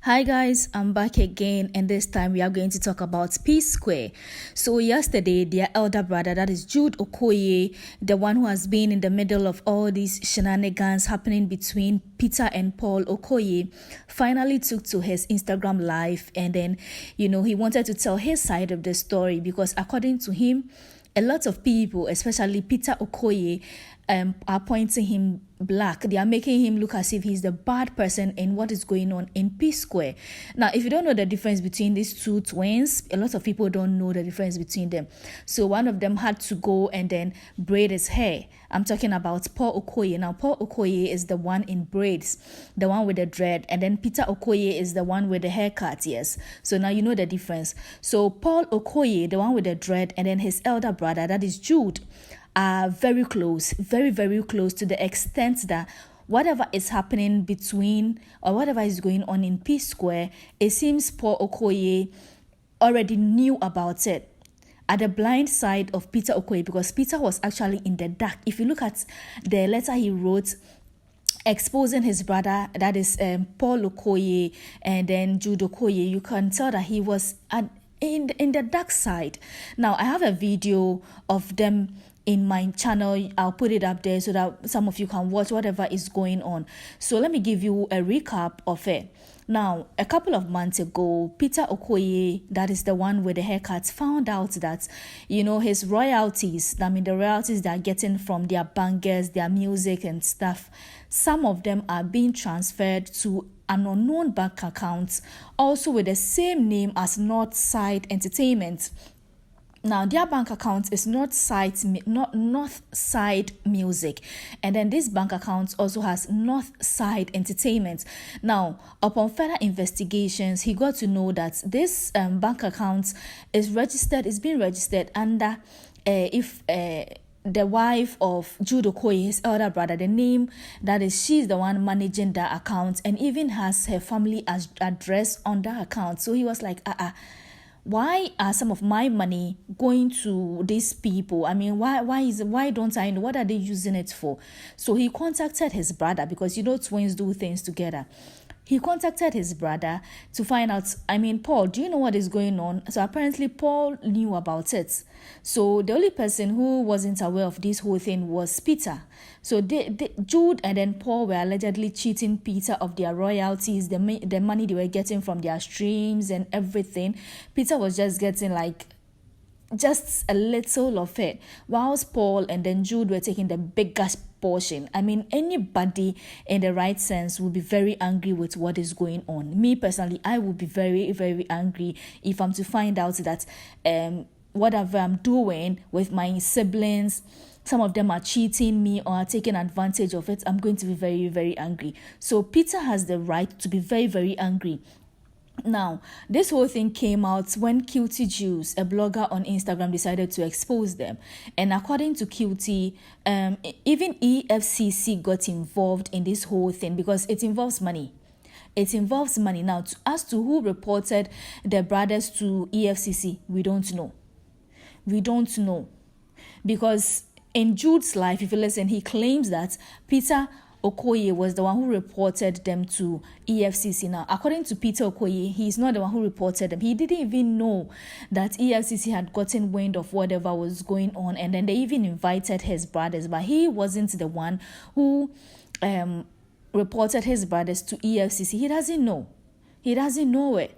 Hi guys, I'm back again, and this time we are going to talk about PSquare. So yesterday, their elder brother, that is Jude Okoye, the one who has been in the middle of all these shenanigans happening between Peter and Paul Okoye, finally took to his Instagram live, and then, he wanted to tell his side of the story because according to him, a lot of people, especially Peter Okoye, are pointing him black. They are making him look as if he's the bad person in what is going on in PSquare. Now, if you don't know the difference between these two twins, a lot of people don't know the difference between them. So one of them had to go and then braid his hair. I'm talking about Paul Okoye. Now, Paul Okoye is the one in braids, the one with the dread, and then Peter Okoye is the one with the haircut, yes. So now you know the difference. So Paul Okoye, the one with the dread, and then his elder brother, that is Jude, are very close, very, very close, to the extent that whatever is happening between or whatever is going on in PSquare, it seems Paul Okoye already knew about it at the blind side of Peter Okoye, because Peter was actually in the dark. If you look at the letter he wrote exposing his brother, that is Paul Okoye and then Jude Okoye, you can tell that he was in the dark side. Now, I have a video of them in my channel. I'll put it up there so that some of you can watch whatever is going on. So let me give you a recap of it. Now, a couple of months ago, Peter Okoye, that is the one with the haircuts, found out that, his royalties, the royalties they are getting from their bangers, their music and stuff, some of them are being transferred to an unknown bank account, also with the same name as Northside Entertainment. Now, their bank account is Northside Music, and then this bank account also has Northside Entertainment. Now, upon further investigations, he got to know that this bank account is being registered under the wife of Jude Okoye, his elder brother, the name that is, she's the one managing that account and even has her family address on that account. So he was like, why are some of my money going to these people? Why don't I know? What are they using it for? So he contacted his brother, because twins do things together. He contacted his brother to find out, Paul, do you know what is going on? So apparently Paul knew about it. So the only person who wasn't aware of this whole thing was Peter. So Jude and then Paul were allegedly cheating Peter of their royalties, the money they were getting from their streams and everything. Peter was just getting just a little of it, whilst Paul and then Jude were taking the biggest portion. Anybody in the right sense would be very angry with what is going on. Me personally, I would be very, very angry if I'm to find out that whatever I'm doing with my siblings, some of them are cheating me or are taking advantage of it. I'm going to be very, very angry. So Peter has the right to be very, very angry. Now, this whole thing came out when Cutie Juice, a blogger on Instagram, decided to expose them. And according to Cutie, even EFCC got involved in this whole thing because it involves money. It involves money. Now, as to who reported the brothers to EFCC, we don't know. We don't know. Because in Jude's life, if you listen, he claims that Peter Okoye was the one who reported them to EFCC. Now, according to Peter Okoye, he's not the one who reported them. He didn't even know that EFCC had gotten wind of whatever was going on, and then they even invited his brothers, but he wasn't the one who reported his brothers to EFCC. He doesn't know. He doesn't know it.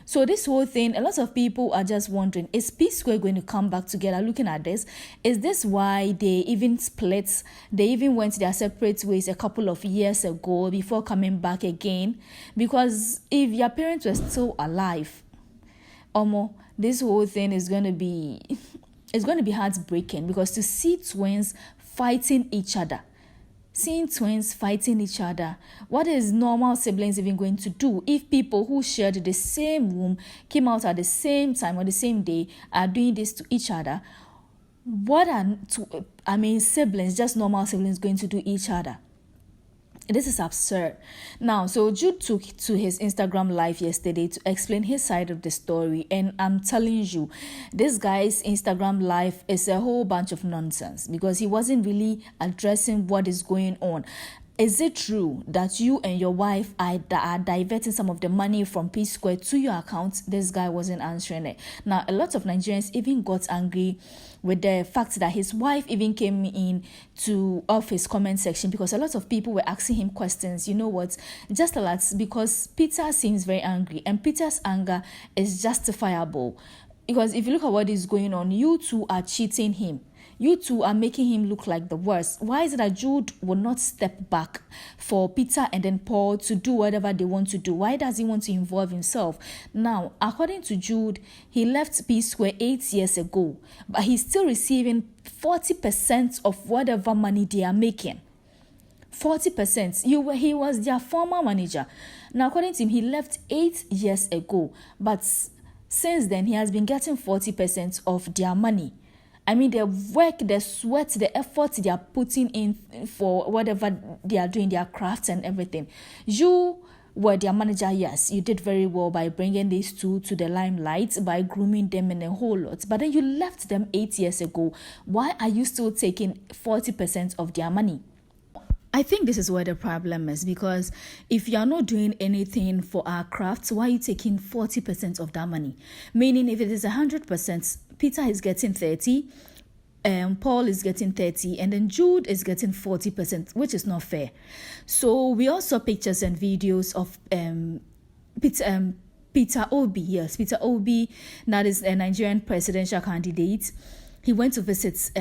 So this whole thing, a lot of people are just wondering, is PSquare going to come back together? Looking at this, is this why they even split? They even went their separate ways a couple of years ago before coming back again? Because if your parents were still alive, this whole thing is going to be, it's going to be heartbreaking, because to see twins fighting each other, what is normal siblings even going to do if people who shared the same womb, came out at the same time or the same day, are doing this to each other? What are siblings, just normal siblings, going to do each other? This is absurd. Now, so Jude took to his Instagram live yesterday to explain his side of the story, and I'm telling you, this guy's Instagram live is a whole bunch of nonsense, because he wasn't really addressing what is going on. Is it true that you and your wife are diverting some of the money from PSquare to your account? This guy wasn't answering it. Now, a lot of Nigerians even got angry with the fact that his wife even came in to off his comment section, because a lot of people were asking him questions. You know what? Just a lot, because Peter seems very angry, and Peter's anger is justifiable. Because if you look at what is going on, you two are cheating him. You two are making him look like the worst. Why is it that Jude will not step back for Peter and then Paul to do whatever they want to do? Why does he want to involve himself? Now, according to Jude, he left PSquare 8 years ago, but he's still receiving 40% of whatever money they are making. 40%. He was their former manager. Now, according to him, he left 8 years ago, but since then, he has been getting 40% of their money. I mean, the work, the sweat, the effort they are putting in for whatever they are doing, their crafts and everything. You were their manager, yes. You did very well by bringing these two to the limelight, by grooming them in a whole lot. But then you left them 8 years ago. Why are you still taking 40% of their money? I think this is where the problem is, because if you're not doing anything for our crafts, why are you taking 40% of that money? Meaning, if it is 100%, Peter is getting 30, Paul is getting 30, and then Jude is getting 40%, which is not fair. So we also saw pictures and videos of Peter Obi. Yes, Peter Obi, that is a Nigerian presidential candidate. He went to visit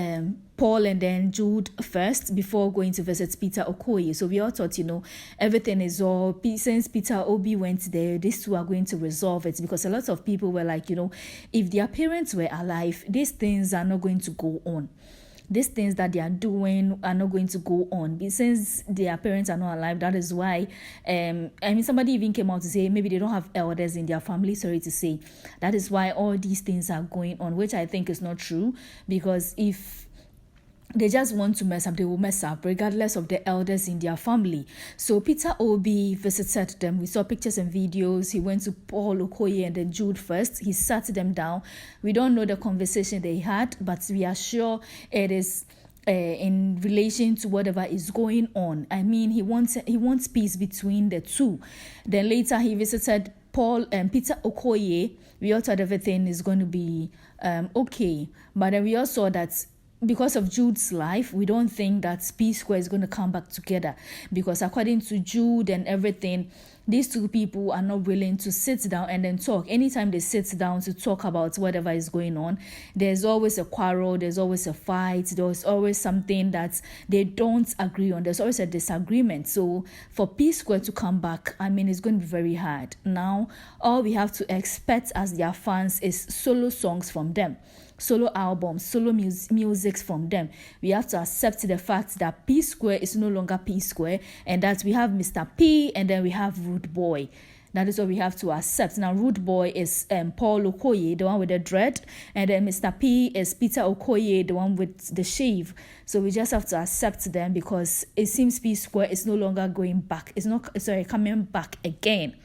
Paul and then Jude first before going to visit Peter Okoye. So we all thought, everything is all, since Peter Obi went there, these two are going to resolve it, because a lot of people were like, if their parents were alive, these things are not going to go on. These things that they are doing are not going to go on. But since their parents are not alive, that is why, somebody even came out to say maybe they don't have elders in their family, sorry to say. That is why all these things are going on, which I think is not true, because if they just want to mess up, they will mess up regardless of the elders in their family. So Peter Obi visited them. We saw pictures and videos. He went to Paul Okoye and then Jude first. He sat them down. We don't know the conversation they had, but we are sure it is in relation to whatever is going on. I mean, he wants peace between the two. Then later he visited Paul and Peter Okoye. We all thought everything is going to be okay, but then we all saw that because of Jude's life, we don't think that PSquare is going to come back together, because according to Jude and everything, these two people are not willing to sit down and then talk. Anytime they sit down to talk about whatever is going on, there's always a quarrel, there's always a fight, there's always something that they don't agree on, there's always a disagreement. So for PSquare to come back, it's going to be very hard. Now, all we have to expect as their fans is solo songs from them, solo albums, solo music from them. We have to accept the fact that PSquare is no longer PSquare, and that we have Mr. P and then we have Rude Boy. That is what we have to accept. Now, Rude Boy is Paul Okoye, the one with the dread, and then Mr. P is Peter Okoye, the one with the shave. So we just have to accept them, because it seems PSquare is no longer going back. Coming back again.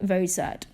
Very sad.